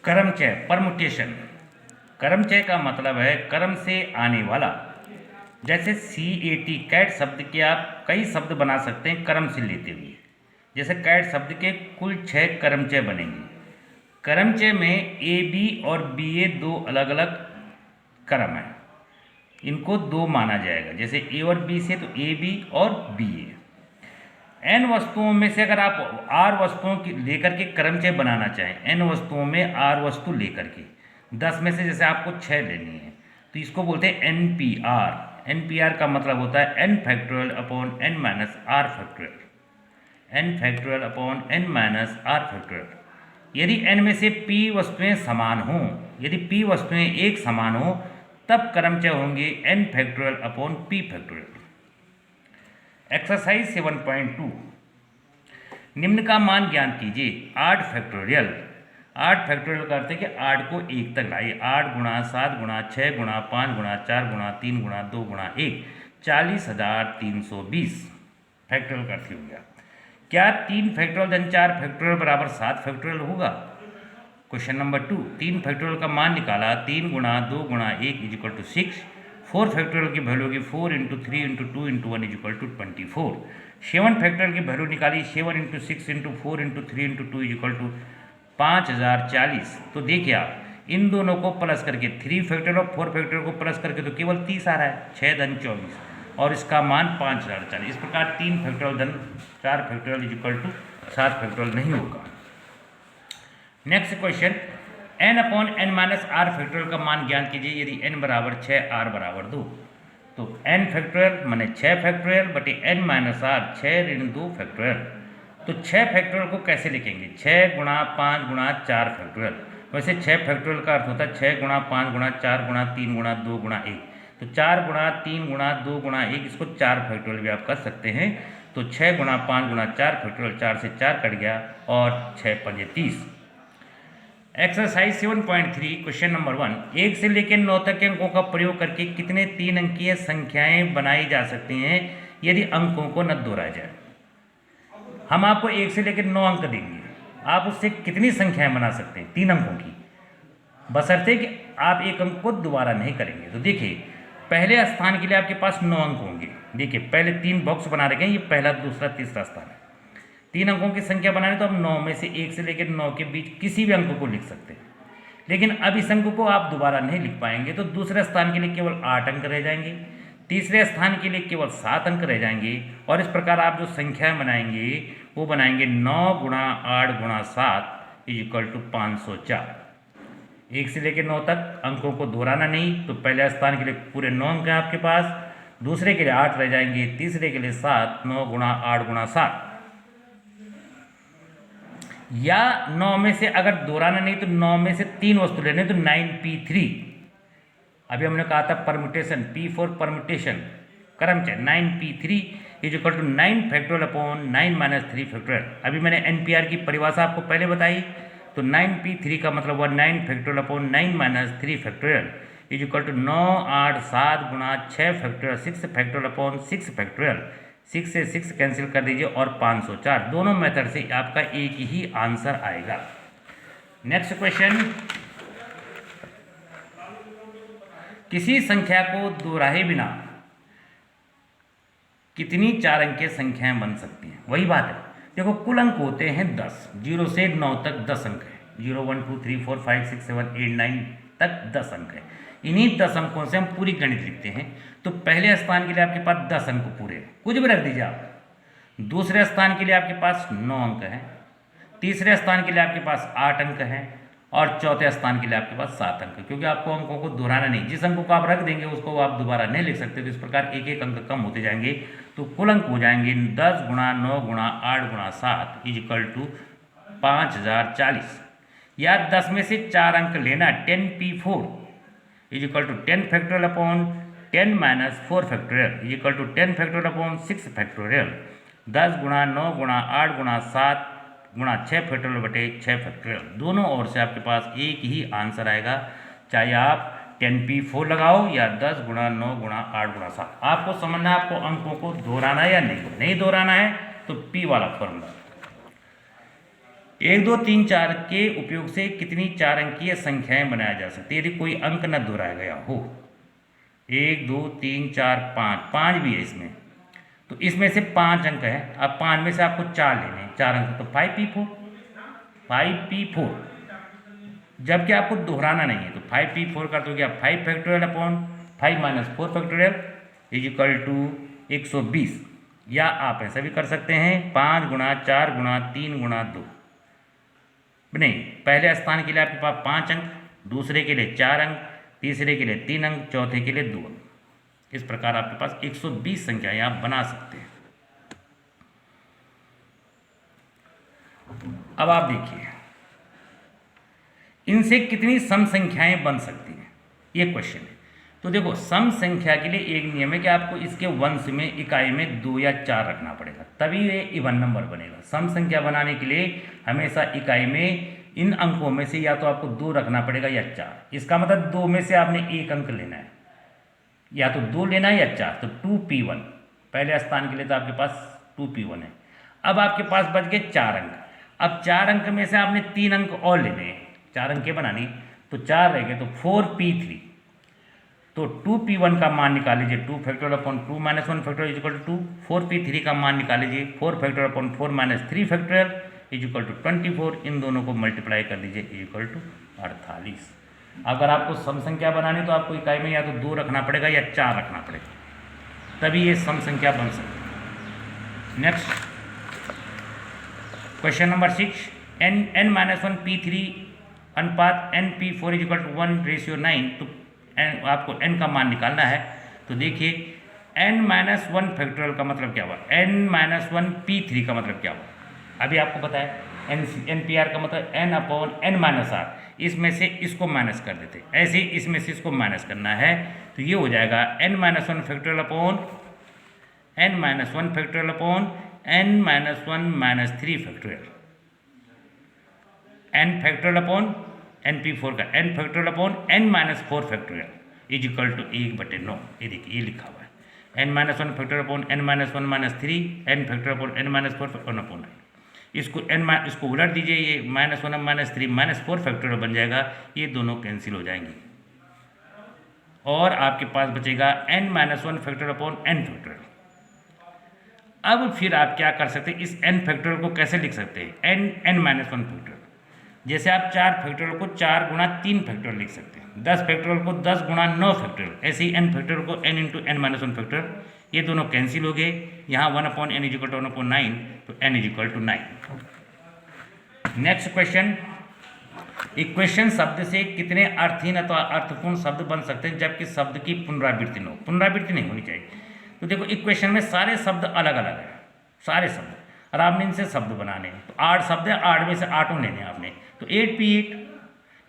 कर्मचय permutation. कर्मचय का मतलब है कर्म से आने वाला। जैसे CAT कैट शब्द के आप कई शब्द बना सकते हैं कर्म से लेते हुए। जैसे कैट शब्द के कुल 6 कर्मचय बनेंगे। कर्मचय में AB और BA दो अलग अलग कर्म हैं, इनको दो माना जाएगा। जैसे A और B से तो AB और BA। n वस्तुओं में से अगर आप r वस्तुओं की लेकर के कर्मचय बनाना चाहें, n वस्तुओं में r वस्तु लेकर के 10 में से जैसे आपको 6 लेनी है तो इसको बोलते हैं NPR। NPR का मतलब होता है n factorial upon n minus r factorial, n factorial upon n minus r factorial. यदि n में से p वस्तुएं समान हों, यदि p वस्तुएं एक समान हों तब कर्मचय होंगे n factorial upon p factorial. Exercise 7.2 निम्न का मान ज्ञात कीजिए। 8 फैक्टोरियल। 8 फैक्टोरियल का अर्थ है कि 8 को 1 तक लाइए। 8 गुणा 7 गुणा 6 गुणा 5 गुणा 4 गुणा 3 गुणा 2 गुणा 1 40,320 फैक्टोरियल का अर्थ हो गया। क्या 3 फैक्टोरियल धन 4 फैक्टोरियल बराबर 7 फैक्टोरियल होगा? क्वेश्चन नंबर 2 3 फैक्टोरियल का मान निकाला। 3 गुणा 2 गुणा 1 इज इक्वल टू 6। 4 फैक्टोरियल की वैल्यू होगी 4 into 3 into 2 into 1 is equal to 24। 7 factorial की वैल्यू निकाली। 7 into 6 into 4 into 3 into 2 is equal to 5040। तो देखिए आप इन दोनों को प्लस करके 3 फैक्टोरियल और 4 फैक्टोरियल को प्लस करके तो केवल 30 आ रहा है, 6 धन 24 और इसका मान 5040। इस प्रकार 3 फैक्टोरियल धन 4 factorial is equal to 7 factorial नहीं होगा। Next question n upon n minus r factorial का मान ज्ञात कीजिए यदि n बराबर 6 r बराबर 2। तो n फैक्टोरियल माने 6 फैक्टोरियल बटे n माइनस r 6 ऋण 2 फैक्टोरियल। तो 6 फैक्टोरियल को कैसे लिखेंगे? 6 गुणा 5 गुणा 4 फैक्टोरियल। वैसे 6 फैक्टोरियल का अर्थ होता है 6 गुणा 5 गुणा 4 गुणा 3 गुणा 2 गुणा 1। तो 4 गुणा 3 गुणा 2 गुणा 1 इसको 4 फैक्टोरियल भी आप कर सकते हैं। तो 6 गुणा 5 गुणा 4 फैक्टोरियल, 4 से 4 कट गया और 6 पंजे 30। एक्सरसाइज 7.3 क्वेश्चन नंबर 1 1 से लेकर 9 तक के अंकों का प्रयोग करके कितने 3 अंकीय संख्याएं बनाई जा सकती हैं यदि अंकों को न दोहराया जाए। हम आपको 1 से लेकर 9 अंक देंगे, आप उससे कितनी संख्याएं बना सकते हैं 3 अंकों की, बशर्ते कि आप एक अंक को दोबारा नहीं करेंगे। तो देखिए पहले स्थान के लिए आपके पास 9 अंक होंगे। देखिए पहले 3 बॉक्स बना रखे हैं, ये पहला दूसरा तीसरा स्थान है। 3 अंकों की संख्या बनाने तो हम 9 में से 1 से लेकर 9 के बीच किसी भी अंक को लिख सकते हैं। लेकिन अब इस अंक को आप दोबारा नहीं लिख पाएंगे तो दूसरे स्थान के लिए केवल 8 अंक रह जाएंगे, तीसरे स्थान के लिए केवल 7 अंक रह जाएंगे। और इस प्रकार आप जो संख्या बनाएंगे वो बनाएंगे 9 गुणा 8 गुणा 7 इज इक्वल टू 504। 1 से लेकर 9 तक अंकों को दोहराना नहीं, तो पहले स्थान के लिए पूरे 9 अंक हैं आपके पास, दूसरे के लिए 8 रह जाएंगे, तीसरे के लिए 7। 9 गुणा 8 गुणा 7 या 9 में से अगर दोहराना नहीं तो 9 में से 3 वस्तु लेने तो 9p3। अभी हमने कहा था परम्यूटेशन, P4 परम्यूटेशन कर्मचय 9p3 is equal to 9 factorial upon 9 minus 3 factorial. अभी मैंने NPR की परिभाषा आपको पहले बताई। तो 9p3 का मतलब हुआ 9 factorial upon 9 minus 3 factorial is equal to 9 8 7 गुणा 6 फैक्टोरियल 6 फैक्टोरियल अपॉन 6 फैक्टोरियल। 6 से 6 कैंसिल कर दीजिए और 504। दोनों मेथड से आपका एक ही आंसर आएगा। नेक्स्ट क्वेश्चन, किसी संख्या को दोहराए बिना कितनी 4 अंकीय संख्याएं बन सकती हैं? वही बात है, देखो कुल अंक होते हैं 10, 0 से 9 तक 10 अंक है। 0 1 2 3 4 5 6 7 8 9 तक 10 अंक है। इन्हीं 10 अंकों से हम पूरी गणित लिखते हैं। तो पहले स्थान के लिए आपके पास 10 अंक पूरे, कुछ भी रख दीजिए आप। दूसरे स्थान के लिए आपके पास 9 अंक हैं, तीसरे स्थान के लिए आपके पास 8 अंक हैं और चौथे स्थान के लिए आपके पास 7 अंक है। क्योंकि आपको अंकों को दोहराना नहीं, जिस अंकों को आप रख देंगे उसको आप दोबारा नहीं लिख सकते। तो इस प्रकार एक एक अंक कम होते जाएंगे। तो कुल अंक हो जाएंगे 10 गुणा 9 गुणा 8 गुणा 7 इज इक्वल टू 5040। या 10 में से 4 अंक लेना 10p4 is equal to 10 factorial upon 10 minus 4 factorial is equal to 10 factorial upon 6 factorial. 10 गुणा 9 गुणा 8 गुणा 7 गुणा 6 फैक्टोरियल बटे 6 फैक्टोरियल। दोनों ओर से आपके पास एक ही आंसर आएगा, चाहे आप 10p4 लगाओ या 10 गुणा 9 गुणा 8 गुणा 7। आपको समझना है आपको अंकों को दोहराना है या नहीं दोहराना है तो P वाला फॉर्मूला। 1 2 3 4 के उपयोग से कितनी 4 अंकीय संख्याएं बनाया जा सकती है यदि कोई अंक न दोहराया गया हो। 1 2 3 4 5, 5 भी है इसमें, तो इसमें से 5 अंक है। अब 5 में से आपको 4 लेने हैं, 4 अंक, तो 5p4, 5p4, जबकि आपको दोहराना नहीं है। तो 5p4 कर दोगे आप 5 factorial upon 5 minus 4 factorial is equal to 120, या आप ऐसा भी कर सकते हैं 5 गुणा 4 गुणा 3 गुणा 2। नहीं, पहले स्थान के लिए आपके पास 5 अंक, दूसरे के लिए 4 अंक, तीसरे के लिए 3 अंक, चौथे के लिए 2 अंक। इस प्रकार आपके पास 120 संख्याएं आप बना सकते हैं। अब आप देखिए इनसे कितनी सम संख्याएं बन सकती हैं, ये क्वेश्चन है। तो देखो सम संख्या के लिए एक नियम है कि आपको इसके वंश में, इकाई में 2 या 4 रखना पड़ेगा, तभी ये इवन नंबर बनेगा। सम संख्या बनाने के लिए हमेशा इकाई में इन अंकों में से या तो आपको 2 रखना पड़ेगा या 4। इसका मतलब 2 में से आपने 1 अंक लेना है, या तो 2 लेना है या 4। तो 2p1 पहले स्थान के लिए तो आपके पास 2p1 है। अब आपके पास बच गए 4 अंक। अब 4 अंक में से आपने 3 अंक और लेने हैं, 4 अंक बनानी, तो 4 रह गए, तो 4p3। तो 2p1 का मान निकाल लीजिए, 2 factorial upon 2 minus 1 factorial is equal to 2। 4p3 का मान निकाल लीजिए, 4 factorial upon 4 minus 3 factorial is equal to 24। इन दोनों को मल्टीप्लाई कर दीजिए, इज इक्वल टू 48। अगर आपको सम संख्या बनानी तो आपको इकाई में या तो 2 रखना पड़ेगा या 4 रखना पड़ेगा, तभी ये सम संख्या बन सकती है। Next question number 6, n minus 1 p3 अनुपात np4 इज इक्वल टू 1:9। तो आपको n का मान निकालना है। तो देखिए n माइनस 1 फैक्टोरियल का मतलब क्या हुआ, n माइनस 1 p3 का मतलब क्या हुआ, अभी आपको पता है। NPR का मतलब n upon n minus r, इसमें से इसको माइनस कर देते, ऐसे ही इसमें से इसको माइनस करना है। तो ये हो जाएगा n minus 1 factorial upon n minus 1 factorial upon n minus 1 minus 3 factorial, n factorial upon np4 का n factorial upon n minus 4 factorial is equal to 1/9। ये देखिए ये लिखा हुआ है, n minus 1 factorial upon n minus 1 minus 3, n factorial upon n minus 4 1 upon 9। इसको उलट दीजिए, ये माइनस 1 माइनस 3 माइनस 4 फैक्टोरियल बन जाएगा, ये दोनों कैंसिल हो जाएंगे और आपके पास बचेगा n minus 1 factorial upon n factorial. अब फिर आप क्या कर सकते हैं, इस n फैक्टोरियल को कैसे लिख सकते हैं, n माइनस 1 फैक्टोरियल। जैसे आप 4 फैक्टोरियल को 4 गुणा 3 फैक्टोरियल लिख सकते हैं, 10 फैक्टोरियल को 10 गुणा 9 फैक्टोरियल, ऐसे ही n फैक्टोरियल को n into n minus 1 factorial. ये दोनों कैंसिल हो गए, यहाँ 1 upon n is equal to 1 upon 9, तो n is equal to 9। Next question, equation शब्द से कितने अर्थहीन अथवा अर्थपूर्ण शब्द बन सकते हैं जबकि शब्द की पुनरावृत्ति न हो। पुनरावृत्ति नहीं होनी चाहिए। तो देखो इक्वेशन में सारे शब्द अलग अलग हैं, सारे शब्द, और आपने इनसे शब्द बनाने हैं। तो 8 शब्द है, 8 में से 8 लेने हैं आपने, तो 8p8।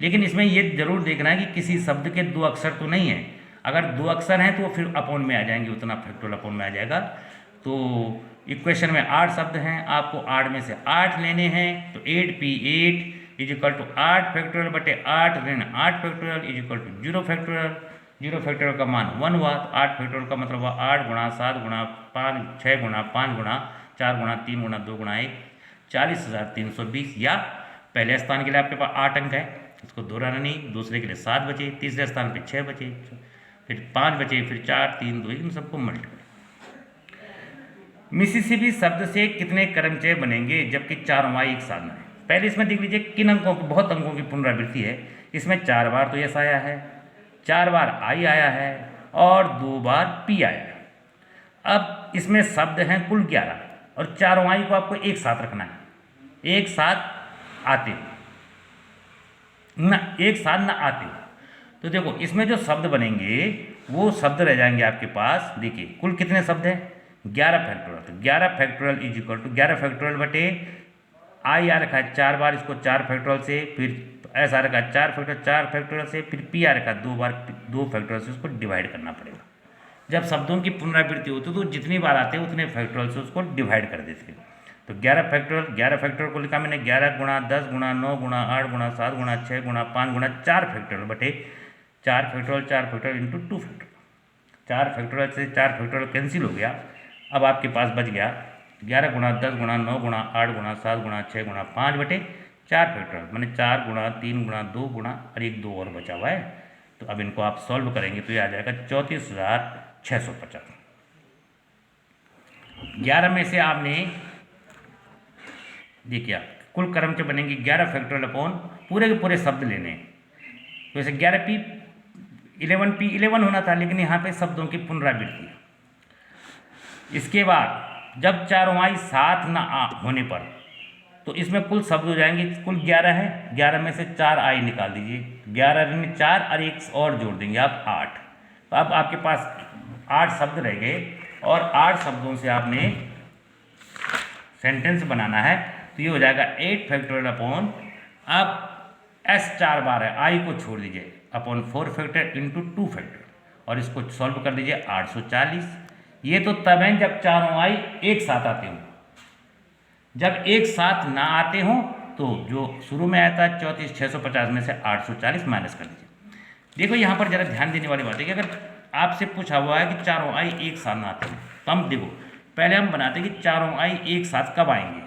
लेकिन इसमें ये जरूर देखना है कि किसी शब्द के 2 अक्षर तो नहीं है। अगर 2 अक्षर हैं तो फिर अपॉन में आ जाएंगे, उतना फैक्टोरियल अपॉन में आ जाएगा। तो इक्वेशन में 8 शब्द हैं, आपको 8 में से 8 लेने हैं। तो 8p8 is equal to 8 factorial बटे 8 ऋण 8 factorial is equal to 0 factorial. 0 factorial का मान 1 हुआ, तो 8 फैक्टोरियल का मतलब हुआ 8 गुणा 7 गुणा 5 6 गुणा 5 गुणा 4 गुणा 3 गुणा 2 गुणा 1, 40,320। या पहले स्थान के लिए आपके पास 8 अंक है, इसको दोहराना नहीं, दूसरे के लिए 7 बचे, तीसरे स्थान पे 6 बचे, फिर 5 बचे, फिर 4 3 2 इन सबको मल्टीप्लाई। मिसिसिपी शब्द से कितने कर्मचय बनेंगे जबकि 4 वाई एक साधना है। पहले इसमें देख लीजिए किन अंकों की, बहुत अंकों की पुनरावृत्ति है। इसमें 4 बार तो यस आया है, 4 बार आई आया है और 2 बार पी आया है। अब इसमें शब्द हैं कुल 11 और 4 वाई को आपको एक साथ रखना है, एक साथ आते हो ना, एक साथ ना आते हो। तो देखो इसमें जो शब्द बनेंगे वो शब्द रह जाएंगे आपके पास। देखिए कुल कितने शब्द हैं, 11 फैक्टोरियल। तो 11 factorial is equal to 11 factorial बटे आई आ रखा है 4 बार, इसको 4 फैक्टोरियल से, फिर एस आ रखा है 4 फैक्टोरियल से, फिर पी आ रखा है 2 बार 2 फैक्टोरियल से, उसको डिवाइड करना पड़ेगा। जब शब्दों की पुनरावृत्ति होती है तो जितनी बार आते हैं उतने फैक्टोरियल से उसको डिवाइड कर देते हैं। तो 11 फैक्टोरियल को लिखा मैंने 11 गुणा 10 गुणा 9 गुणा 8 गुणा 7 गुणा 6 गुणा 5 गुणा 4 फैक्टोरियल बटे 4 फैक्टोरियल इंटू 2 फैक्टोरियल। 4 फैक्टोरियल से 4 फैक्टोरियल कैंसिल हो गया। अब आपके पास बच गया 11 गुणा 10 गुणा 9 गुणा 8 गुणा 7 गुणा 6 गुणा 5 बटे 4 फैक्टोरियल, मैंने 4 गुणा 3 गुणा 2 गुणा और एक 2 और बचा हुआ है। तो अब इनको आप सॉल्व करेंगे तो ये आ जाएगा 34,650। 11 में से आपने देखिए कुल क्रम के बनेंगे 11 फैक्टोरियल अपॉन पूरे के पूरे शब्द लेने। तो जैसे 11p 11 होना था, लेकिन यहाँ पे शब्दों की पुनरावृत्ति। इसके बाद जब चारों आई साथ ना होने पर तो इसमें कुल शब्द हो जाएंगे, कुल 11 है, 11 में से 4 आई निकाल दीजिए, 11 में 4 और एक और जोड़ देंगे आप 8। तो अब आपके पास 8 शब्द रह गए और 8 शब्दों से आपने सेंटेंस बनाना है। तो ये हो जाएगा 8 फैक्टोरियल अपॉन, अब s 4 बार है, आई को छोड़ दीजिए, अपॉन 4 फैक्टोरियल इंटू 2 फैक्टोरियल और इसको सॉल्व कर दीजिए 840। ये तो तब है जब चारों आई एक साथ आते हों, जब एक साथ ना आते हों तो जो शुरू में आया था 34,650 में से 840 माइनस कर दीजिए। देखो यहाँ पर जरा ध्यान देने वाली बात है कि अगर आपसे पूछा हुआ है कि चारों आई एक साथ ना आते हों तो हम देखो पहले हम बनाते हैं कि चारों आई एक साथ कब आएंगे।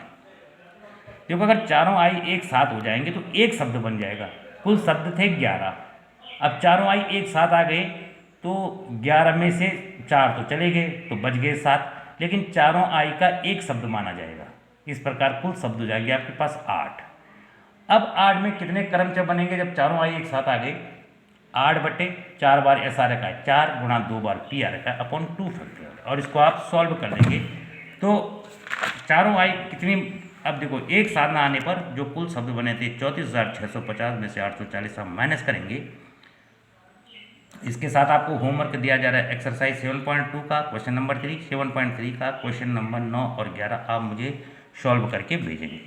देखो अगर चारों आई एक साथ हो जाएंगे तो एक शब्द बन जाएगा, कुल शब्द थे 11, अब चारों आई एक साथ आ गए तो 11 में से 4 तो चले गए तो बच गए 7, लेकिन चारों आई का एक शब्द माना जाएगा। इस प्रकार कुल शब्द हो जाएंगे आपके पास 8। अब 8 में कितने क्रमचय बनेंगे जब चारों आई एक साथ आ गए? 8 बटे 4 बार ऐसा रखा है, 4 गुणा 2 बार पी आ रखा है अपॉन 2 फैक्टोरियल, और इसको आप सॉल्व कर देंगे तो चारों आई कितनी, अब देखो एक साथ ना आने पर जो कुल शब्द बने थे 34,650 में से 840 हम माइनस करेंगे। इसके साथ आपको होमवर्क दिया जा रहा है एक्सरसाइज 7.2 का क्वेश्चन नंबर 3, 7.3 का क्वेश्चन नंबर 9 और 11 आप मुझे सॉल्व करके भेजेंगे।